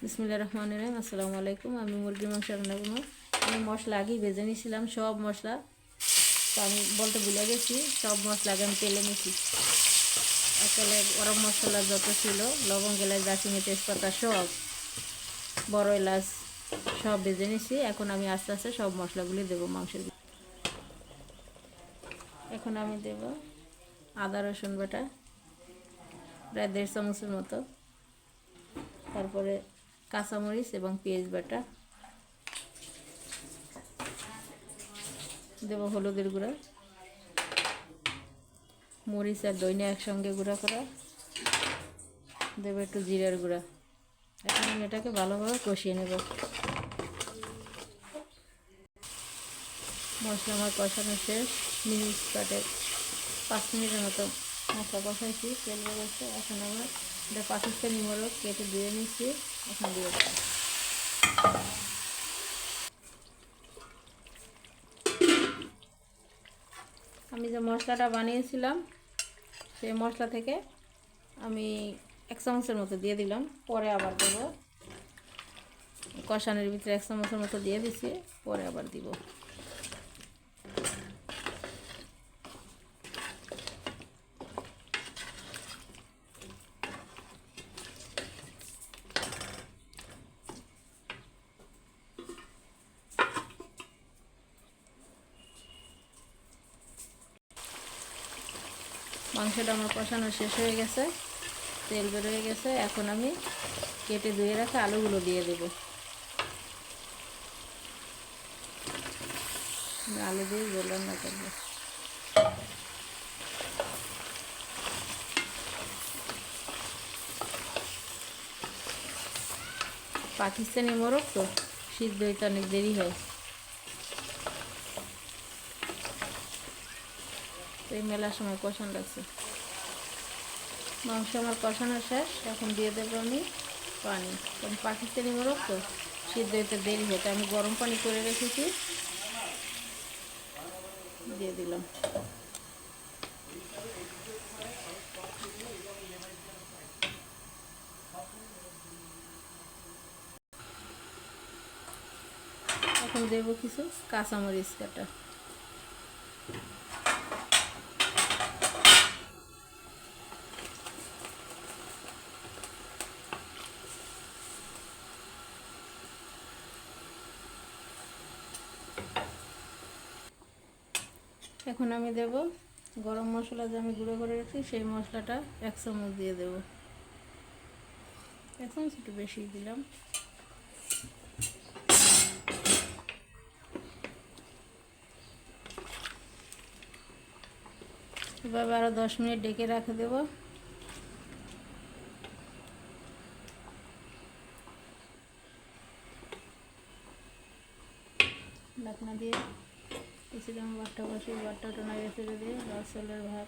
বিসমিল্লাহির রহমানির রহিম। আসসালামু আলাইকুম। আমি মুরগির মাংস রান্না করবো। আমি মশলা আগেই ভেজে নিয়েছিলাম, সব মশলা। তো আমি বলতে ভুলে গেছি, সব মশলা আগে আমি তেলে নিয়েছি। একেবারে গরম মশলা যত ছিল, লবঙ্গ, এলাচ, দারচিনি, তেজপাতা সব, বড় এলাচ সব ভেজে নিয়েছি। এখন আমি আস্তে আস্তে সব মশলাগুলি দেবো মাংসের। এখন আমি দেব আদা রসুন বাটা প্রায় 1.5 চামচের মতো, তারপরে কাঁচামরিচ এবং পেঁয়াজ বাটা দেব, হলুদের গুঁড়া, মরিচ আর ধনিয়া একসঙ্গে গুঁড়া করা দেব, একটু জিরার গুঁড়া। এখন আমি এটাকে ভালোভাবে কষিয়ে নেব। মশলা আমার কষানো শেষ, মিনিট 5 মিনিটের মতো মশলা কষাইছি, তেল বেরোচ্ছে। এখন আমার এটা পাকিস্তানি মোরগ কেটে ধুয়ে নিচ্ছি, এখন দিয়ে দেবো। আমি যে মশলাটা বানিয়েছিলাম সেই মশলা থেকে আমি 1 চামচের মতো দিয়ে দিলাম, পরে আবার দেবো। কষানোর ভিতরে 1 চামচের মতো দিয়ে দিচ্ছি, পরে আবার দিব। মাংসটা আমার কষানো শেষ হয়ে গেছে, তেল বের হয়ে গেছে। এখন আমি কেটে ধুয়ে রাখা আলুগুলো দিয়ে দেব। আলু দিয়ে ঝোল রান্না করবো। পাকিস্তানি মোরগ তো সিদ্ধ হইতে অনেক দেরি হয়, এই মেলার সময় কষানো লাগছে। মাংস আমার কষানো শেষ, এখন দিয়ে দেবো আমি পানি। কারণ পাকিস্তানি মোরগ তো সিদ্ধ হইতে দেরি হয়, তাই আমি গরম পানি করে রেখেছি, দিয়ে দিলাম। এখন দেবো কিছু কাঁচামরিচ কাটা। এখন আমি দেব গরম মশলা, যে আমি গুঁড়ো করে রেখেছি সেই মশলাটা 1 চামচ দিয়ে দেব। 1 চামচ একটু বেশি দিলাম। এভাবে আরও 10 মিনিট ডেকে রেখে দেব। ঢাকনা দিয়ে কিছুটা ভাতটা বসিয়ে ভাতটা নাড়িয়ে ছেড়ে দিয়ে লাল চালের ভাত